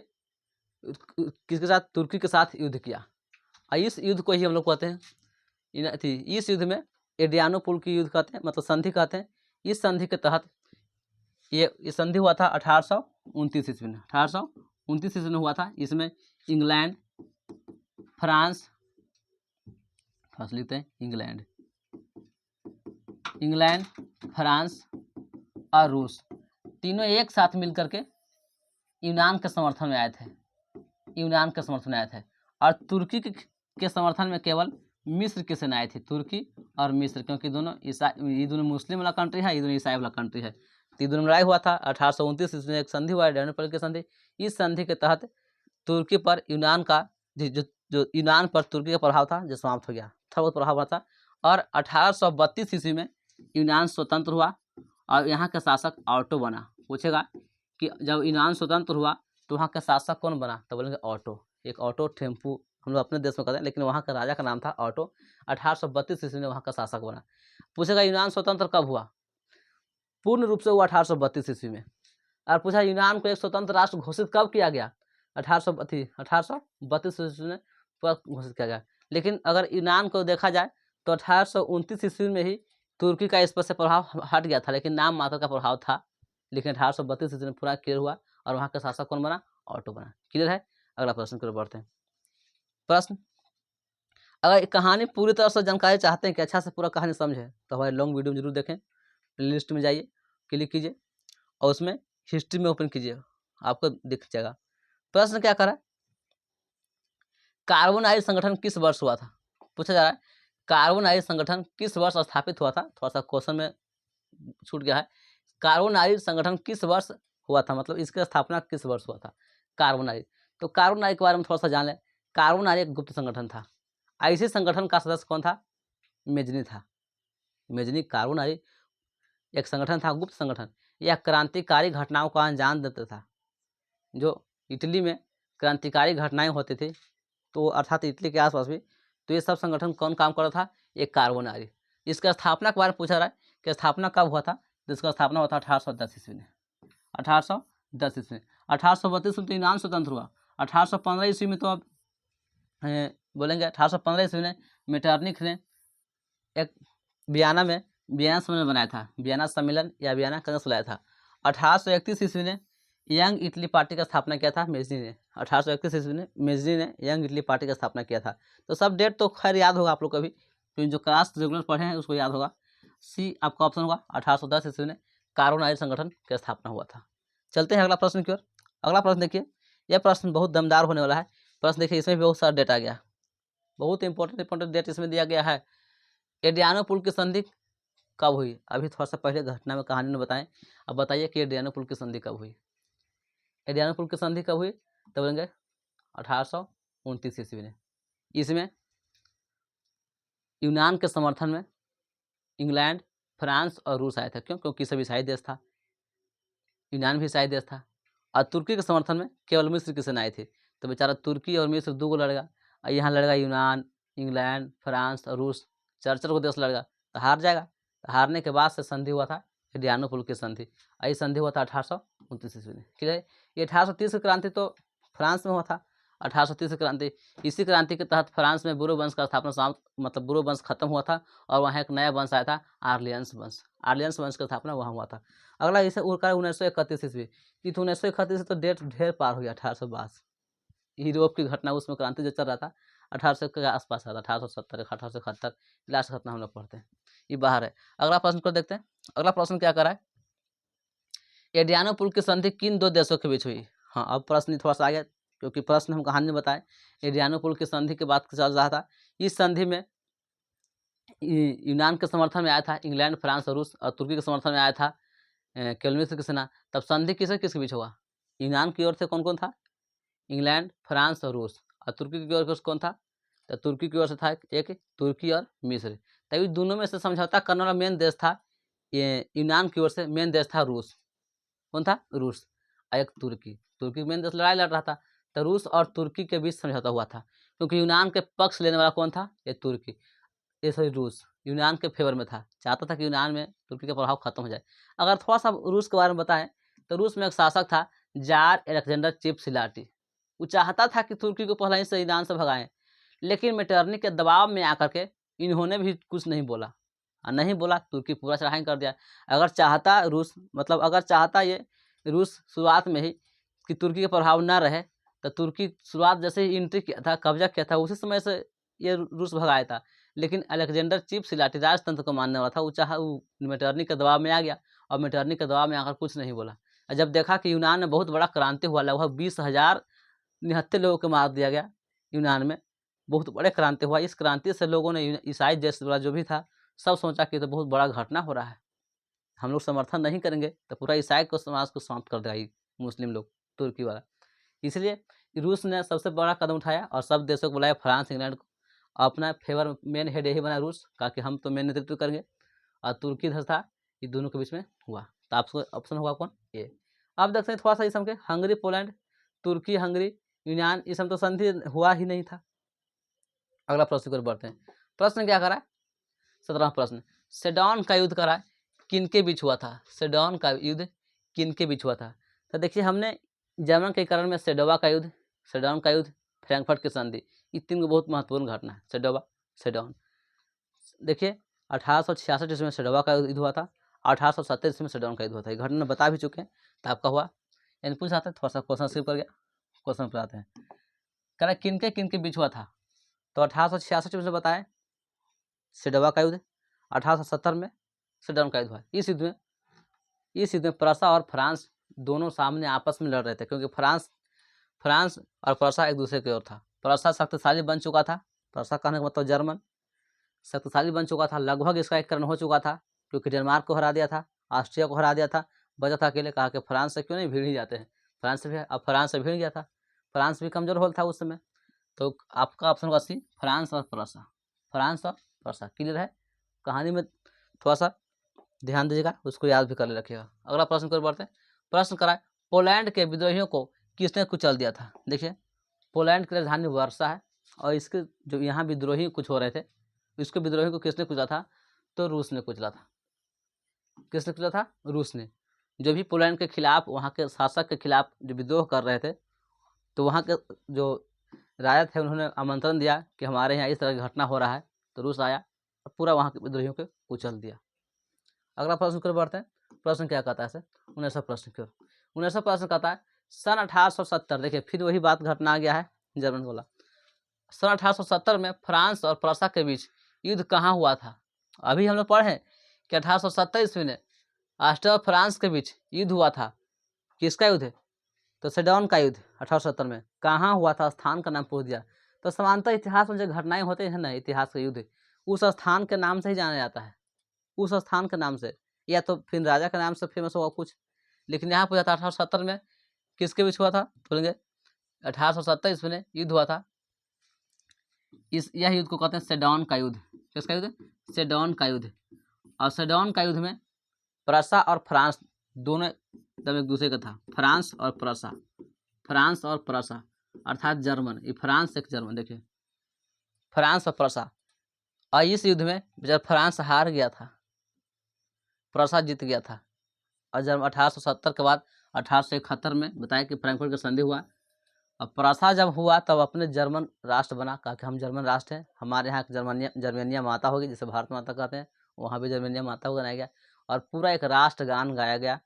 किसके साथ? तुर्की के साथ युद्ध किया। और इस युद्ध को ही हम लोग कहते हैं इस युद्ध में एड्रियानोपुल की युद्ध कहते हैं, मतलब संधि कहते हैं। इस संधि के तहत ये संधि हुआ था 1829 ईस्वी में। 1829 ईस्वी में हुआ था। इसमें इंग्लैंड, फ्रांस, फर्स्ट लिखते हैं इंग्लैंड, फ्रांस और रूस तीनों एक साथ मिलकर के यूनान के समर्थन में आए थे। यूनान के समर्थन में आए थे। और तुर्की के समर्थन में केवल मिस्र की सेनाएं थी, तुर्की और मिस्र, क्योंकि ये दोनों मुस्लिम वाला कंट्री है, ये दोनों ईसाई वाला कंट्री है। तो ये दोनों लड़ाई हुआ था 1829 इसमें एक संधि हुआ, एड्रियानोपल की संधि। इस संधि के तहत तुर्की पर यूनान का जो यूनान पर तुर्की का प्रभाव था जो समाप्त हो गया, थोड़ा बहुत प्रभाव हुआ था। और 1832 ईस्वी में यूनान स्वतंत्र हुआ और यहाँ का शासक ऑटो बना। पूछेगा कि जब यूनान स्वतंत्र हुआ तो वहाँ का शासक कौन बना? तो बोलेंगे ऑटो। एक ऑटो टेम्पू हम लोग अपने देश में कहते हैं, लेकिन वहाँ का राजा का नाम था ऑटो। 1832 ईस्वी में वहाँ का शासक बना। पूछेगा यूनान स्वतंत्र कब हुआ? पूर्ण रूप से हुआ 1832 ईस्वी में। और पूछा यूनान को एक स्वतंत्र राष्ट्र घोषित कब किया गया? 1832 ईस्वी में घोषित किया गया। लेकिन अगर यूनान को देखा जाए तो 1829 ईस्वी में ही तुर्की का इस पर से प्रभाव हट गया था, लेकिन नाम मात्र का प्रभाव था। लेकिन 1832 ईस्वी में पूरा क्लियर हुआ और वहाँ का शासक कौन बना? ऑटो बना। क्लियर है? अगला प्रश्न की ओर बढ़ते हैं। प्रश्न, अगर कहानी पूरी तरह से जानकारी चाहते हैं कि अच्छा से पूरा कहानी समझे तो हमारे लॉन्ग वीडियो जरूर देखें। प्लेलिस्ट में जाइए, क्लिक कीजिए और उसमें हिस्ट्री में ओपन कीजिए, आपको दिख जाएगा। प्रश्न क्या करा? कार्बन आइल संगठन किस वर्ष हुआ था? पूछा जा रहा है कार्बन आइल संगठन किस वर्ष स्थापित हुआ था। थोड़ा सा क्वेश्चन में छूट गया है। कार्बन आइल संगठन किस वर्ष हुआ था, मतलब इसकी स्थापना किस वर्ष हुआ था कार्बन आइल। तो कार्बन आइल के बारे में थोड़ा सा जान लें। कार्बन आइल एक गुप्त संगठन था। ऐसे संगठन का सदस्य कौन था? मेजनी था। मेजनी कार्बन आइल एक संगठन था, गुप्त संगठन। यह क्रांतिकारी घटनाओं को अंजाम देता था। जो इटली में क्रांतिकारी घटनाएं होती थी, तो अर्थात इटली के आसपास भी, तो ये सब संगठन कौन काम कर रहा था? एक कार्बन आइल। इसका स्थापना के बारे में पूछा रहा है कि स्थापना कब हुआ था। तो इसका स्थापना हुआ था 1810 ईस्वी में। 1810 ईस्वी में। 1832 में तो यूनान स्वतंत्र हुआ। 1815 ईस्वी में तो अब बोलेंगे 1815 ईस्वी में मेटरनिख ने एक वियना सम्मेलन बनाया था। वियना सम्मेलन या वियना कांग्रेस बुलाया था। 1831 ईस्वी ने यंग इटली पार्टी का स्थापना किया था मेजनी ने। 1831 ईस्वी में मेजनी ने यंग इटली पार्टी का स्थापना किया था। तो सब डेट तो खैर याद होगा आप लोग कभी, तो जो क्लास रेगुलर पढ़े हैं उसको याद होगा। सी आपका ऑप्शन होगा। 1810 ईस्वी में कार्बन आइल संगठन की स्थापना हुआ था। चलते हैं अगला प्रश्न की ओर। अगला प्रश्न देखिए, यह प्रश्न बहुत दमदार होने वाला है। प्रश्न देखिए, इसमें भी बहुत सारा डेट आ गया, बहुत इंपॉर्टेंट डेट इसमें दिया गया है। एड्रियानोपुल की संधि कब हुई? अभी थोड़ा सा पहले घटना में कहानी में बताएं। अब बताइए कि एड्रियानोपुल की संधि कब हुई? एड्रियानोपुल की संधि कब हुई? तो बोलेंगे 1829 ईस्वी में। इसमें यूनान के समर्थन में इंग्लैंड, फ्रांस और रूस आए थे। क्यों? क्योंकि सब ईसाई देश था, यूनान भी ईसाई देश था। और तुर्की के समर्थन में केवल मिस्र की सेना आई थी। तो बेचारा तुर्की और मिस्र दो को लड़ेगा, और यहाँ लड़ेगा यूनान इंग्लैंड, फ्रांस और रूस, चार को देश लड़ेगा तो हार जाएगा। तो हारने के बाद से संधि हुआ था एड्रियानोपुल की संधि। यही संधि हुआ था 1829 ईस्वी में। ठीक है, ये 1830 की क्रांति तो फ्रांस में हुआ था। 1830 की क्रांति, इसी क्रांति के तहत फ्रांस में बुरो वंश का स्थापना, मतलब बुरो वंश खत्म हुआ था और वहाँ एक नया वंश आया था, आर्लियंस वंश। आर्लियंस वंश का स्थापना वहाँ हुआ था। अगला इसे उड़कर 1931 ईस्वी। ये तो 1931 तो डेट ढेर पार हो गया। 1822 यूरोप की घटना, उसमें क्रांति जो चल रहा था 1800 के आसपास आता, 1870 1871 लास्ट घटना हम लोग पढ़ते हैं, ये बाहर है। अगला प्रश्न को देखते हैं। अगला प्रश्न क्या करा है, एड्रियानोपुल की संधि किन दो देशों के बीच हुई। हाँ, अब प्रश्न थोड़ा सा आ गया, क्योंकि प्रश्न हम कहानी में बताए एड्रियानोपुल की संधि की बात चल रहा था। इस संधि में यूनान के समर्थन में आया था इंग्लैंड, फ्रांस और रूस, और तुर्की के समर्थन में आया था क्लेमेंस की सेना। तब संधि किसके बीच हुआ, यूनान की ओर से कौन कौन था, इंग्लैंड, फ्रांस और रूस, और तुर्की की ओर से कौन था, तो तुर्की की ओर से था एक तुर्की और मिस्र। तभी दोनों में से समझौता करने वाला मेन देश था, ये यूनान की ओर से मेन देश था रूस। कौन था, रूस। और एक तुर्की मेन देश लड़ाई लड़ रहा था, तो रूस और तुर्की के बीच समझौता हुआ था, क्योंकि यूनान के पक्ष लेने वाला कौन था, ये तुर्की, ये सॉरी रूस यूनान के फेवर में था, चाहता था कि यूनान में तुर्की का प्रभाव खत्म हो जाए। अगर थोड़ा सा रूस के बारे में बताएं तो रूस में एक शासक था जार अलेक्जेंडर चिपसिलाटी। वो चाहता था कि तुर्की को पहले ही से यूनान से भगाएं, लेकिन मेटरनी के दबाव में आकर के इन्होंने भी कुछ नहीं बोला, और नहीं बोला तुर्की पूरा चढ़ाई कर दिया। अगर चाहता रूस, मतलब अगर चाहता ये रूस शुरुआत में ही कि तुर्की का प्रभाव ना रहे, तो तुर्की शुरुआत जैसे ही एंट्री किया था, कब्जा किया था, उसी समय से ये रूस भगाया था। लेकिन अलेक्जेंडर चिपसिलाटी राजतंत्र को मानने वाला था, वो मेटरनी के दबाव में आ गया, और मेटरनी के दबाव में आकर कुछ नहीं बोला। और जब देखा कि यूनान में बहुत बड़ा क्रांति हुआ, लगभग 20,000 निहत्थे लोगों को मार दिया गया यूनान में, बहुत बड़े क्रांति हुआ। इस क्रांति से लोगों ने, ईसाई देश वाला जो भी था, सब सोचा कि तो बहुत बड़ा घटना हो रहा है, हम लोग समर्थन नहीं करेंगे तो पूरा ईसाई को समाज को समाप्त कर देगा मुस्लिम लोग, तुर्की वाला। इसलिए रूस ने सबसे बड़ा कदम उठाया और सब देशों को बुलाया, फ्रांस, इंग्लैंड को अपना फेवर मेन हेड यही बना रूस, कहा कि हम तो मेन नेतृत्व करेंगे, और तुर्की इधर था, ये दोनों के बीच में हुआ। तो आपको ऑप्शन होगा कौन, ए। अब देखते हैं थोड़ा सा इस के, हंगरी, पोलैंड, तुर्की, हंगरी, यूनान, इस तो संधि हुआ ही नहीं था। अगला प्रश्न की ओर बढ़ते हैं। प्रश्न क्या करा है, 17वां प्रश्न, सेडॉन का युद्ध करा किनके बीच हुआ था, सेडॉन का युद्ध किनके बीच हुआ था। तो देखिए, हमने जर्मन के कारण में सेडोवा का युद्ध, सेडॉन का युद्ध, फ्रैंकफर्ट की संधि, ये तीन को बहुत महत्वपूर्ण घटना है, सेडोवा, सेडॉन। देखिए 1866 ईस्वी में सेडोवा का युद्ध हुआ था, 1870 ईस्वी में सेडॉन का युद्ध हुआ था। ये घटना बता भी चुके हैं, तो आपका हुआ, यानी पूछ आते हैं, थोड़ा सा क्वेश्चन स्किप कर गया, क्वेश्चन पर आते हैं। कह रहा किनके किनके बीच हुआ था, तो 1866 में बताए सेडोवा का युद्ध, 1870 में सेडॉन का युद्ध हुआ। इस युद्ध में प्रसा और फ्रांस दोनों सामने आपस में लड़ रहे थे, क्योंकि फ्रांस और प्रसा एक दूसरे की ओर था। प्रसा शक्तिशाली बन चुका था, प्रसा कहने का मतलब जर्मन, शक्तिशाली बन चुका था, लगभग इसका एकीकरण हो चुका था, क्योंकि डेनमार्क को हरा दिया था, ऑस्ट्रिया को हरा दिया था, बचा था अकेले। कहा कि फ्रांस से क्यों नहीं भिड़ ही जाते हैं, फ्रांस से भी, अब फ्रांस से भिड़ गया था, फ्रांस भी कमजोर होल था उस समय। तो आपका ऑप्शन होगा सी, फ्रांस और प्रसा, फ्रांस और प्रसा। क्लियर है, कहानी में थोड़ा सा ध्यान दीजिएगा, उसको याद भी कर ले रखिएगा। अगला प्रश्न को बढ़ते हैं। प्रश्न करा पोलैंड के विद्रोहियों को किसने कुचल दिया था। देखिए, पोलैंड की राजधानी वर्षा है, और इसके जो यहाँ विद्रोही कुछ हो रहे थे, इसके विद्रोही को किसने कुचला था, तो रूस ने कुचला था। किसने कुचला था, रूस ने। जो भी पोलैंड के खिलाफ, वहाँ के शासक के खिलाफ जो विद्रोह कर रहे थे, तो वहाँ के जो राजा थे उन्होंने आमंत्रण दिया कि हमारे यहाँ इस तरह की घटना हो रहा है, तो रूस आया और पूरा वहाँ के विद्रोहियों को कुचल दिया। अगला प्रश्न की ओर बढ़ते हैं। प्रश्न क्या कहता है सर, 19वां प्रश्न की ओर। 19वां प्रश्न कहता है सन 1870, देखिए फिर वही बात घटना आ गया है, जर्मन बोला। सन 1870 में फ्रांस और प्रसा के बीच युद्ध कहाँ हुआ था। अभी हम लोग पढ़े हैं कि 1870 ईस्वी में ऑस्ट्रिया और फ्रांस के बीच युद्ध हुआ था। किसका युद्ध है, तो सेडॉन का युद्ध 1870 में कहाँ हुआ था, स्थान का नाम पूछ दिया। तो समानतः इतिहास में जो घटनाएं होते हैं ना, इतिहास का युद्ध उस स्थान के नाम से ही जाना जाता है, उस स्थान के नाम से, या तो फिर राजा के नाम से फेमस होगा कुछ। लेकिन यहाँ पूछा था 1870 में किसके बीच हुआ था, बोलेंगे 1870 ईस्वी में युद्ध हुआ था। यह युद्ध को कहते हैं सेडॉन का युद्ध। किसका युद्ध, सेडॉन का युद्ध। और सेडॉन का युद्ध में प्रसा और फ्रांस दोनों एकदम एक दूसरे का था, फ्रांस और प्रसा, फ्रांस और प्रसा अर्थात जर्मन, ये फ्रांस एक जर्मन। देखिए फ्रांस और प्रसा। और इस युद्ध में जब फ्रांस हार गया था, प्रसा जीत गया था। और जब 1870 के बाद 1871 में बताया कि फ्रैंकफर्ट का संधि हुआ। और प्रसा जब हुआ तब अपने जर्मन राष्ट्र बना, कहा कि हम जर्मन राष्ट्र हैं, हमारे यहाँ जर्मनिया माता होगी, जिसे भारत माता कहते हैं, वहाँ भी जर्मनिया माता को बनाया गया। और पूरा एक राष्ट्रगान गाया गया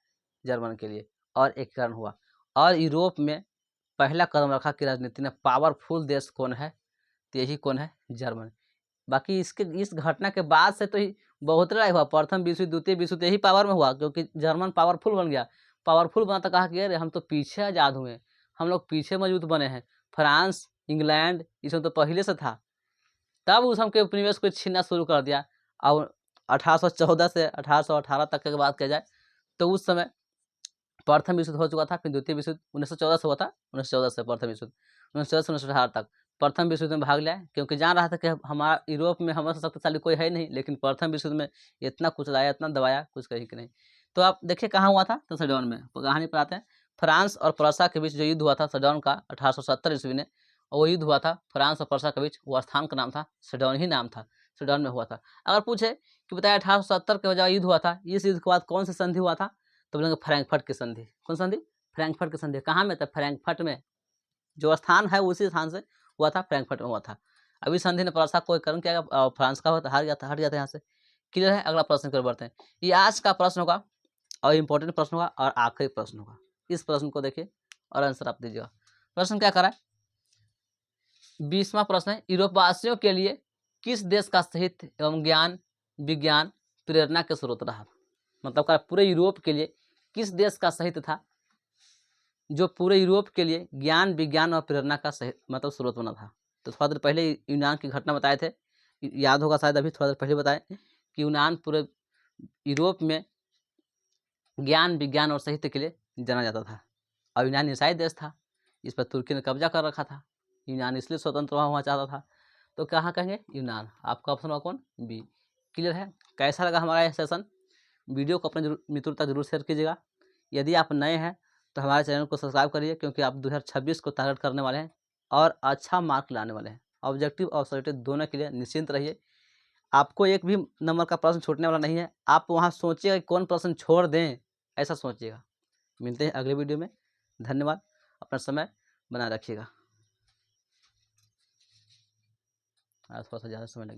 जर्मन के लिए, और एकीकरण हुआ। और यूरोप में पहला कदम रखा कि राजनीति में पावरफुल देश कौन है, तो यही कौन है, जर्मन। बाकी इस घटना के बाद से तो ही बहुत लड़ाई हुआ, प्रथम विश्व युद्ध, द्वितीय विश्व युद्ध यही पावर में हुआ, क्योंकि जर्मन पावरफुल बन गया। पावरफुल बना तो कहा कि अरे हम तो पीछे आज़ाद हुए, हम लोग पीछे मजबूत बने हैं। फ्रांस, इंग्लैंड, इसमें तो पहले से था, तब उस हम के उपनिवेश को छीनना शुरू कर दिया। और 1814 से 1818 तक की बात किया जाए तो उस समय प्रथम विश्व युद्ध हो चुका था, फिर द्वितीय विश्व युद्ध 1914 से हुआ था, 1914 से प्रथम विश्व युद्ध, 1914 से 1918 तक प्रथम विश्व युद्ध में भाग लिया, क्योंकि जान रहा था कि हमारा यूरोप में हमारे शक्तिशाली कोई है नहीं, लेकिन प्रथम विश्व युद्ध में इतना कुछ लाया, इतना दबाया, कुछ कहीं कि नहीं। तो आप देखिए कहाँ हुआ था, तो सडौन में। कहानी पर आते हैं। फ्रांस और प्रसा के बीच जो युद्ध हुआ था सडौन का 1870 ईस्वी में, और वो युद्ध हुआ था फ्रांस और प्रसा के बीच। वो स्थान का नाम था सडौन, ही नाम था, सडौन में हुआ था। अगर पूछे कि बताया 1870 के बजाय युद्ध हुआ था, इस युद्ध के बाद कौन सी संधि हुआ था, तो बोलेंगे फ्रैंकफर्ट की संधि। कौन संधि? फ्रैंकफर्ट की संधि। कहाँ में था? फ्रैंकफर्ट में। जो स्थान है उसी स्थान से हुआ था, फ्रैंकफर्ट में हुआ था। अभी संधि ने प्रसा को करण किया, फ्रांस का हार गया था, हट गया था यहाँ से। क्लियर है? अगला प्रश्न की ओर बढ़ते हैं। ये आज का प्रश्न होगा और इम्पोर्टेंट प्रश्न होगा और आखिरी प्रश्न होगा। इस प्रश्न को देखिए और आंसर आप दीजिएगा। प्रश्न क्या करा है? 20वां प्रश्न है, यूरोपवासियों के लिए किस देश का साहित्य एवं ज्ञान विज्ञान प्रेरणा के स्रोत रहा? मतलब का पूरे यूरोप के लिए किस देश का साहित्य था जो पूरे यूरोप के लिए ज्ञान विज्ञान और प्रेरणा का मतलब स्रोत बना था? तो थोड़ा देर पहले यूनान की घटना बताए थे, याद होगा शायद, अभी थोड़ा देर पहले बताए कि यूनान पूरे यूरोप में ज्ञान विज्ञान और साहित्य के लिए जाना जाता था। और यूनान ईसाई देश था, इस पर तुर्की ने कब्जा कर रखा था। यूनान इसलिए स्वतंत्र हुआ चाहता था। तो कहाँ कहेंगे? यूनान। आपका ऑप्शन होगा कौन? बी। क्लियर है? कैसा लगा हमारा यह सेशन? वीडियो को अपने मित्रों तक जरूर शेयर कीजिएगा। यदि आप नए हैं तो हमारे चैनल को सब्सक्राइब करिए, क्योंकि आप 2026 को टारगेट करने वाले हैं और अच्छा मार्क लाने वाले हैं। ऑब्जेक्टिव और सब्जेक्टिव दोनों के लिए निश्चिंत रहिए। आपको एक भी नंबर का प्रश्न छूटने वाला नहीं है। आप वहाँ सोचिएगा कि कौन प्रश्न छोड़ दें, ऐसा सोचिएगा। मिलते हैं अगले वीडियो में। धन्यवाद। अपना समय बनाए रखिएगा। आज थोड़ा सा ज़्यादा समय लगे।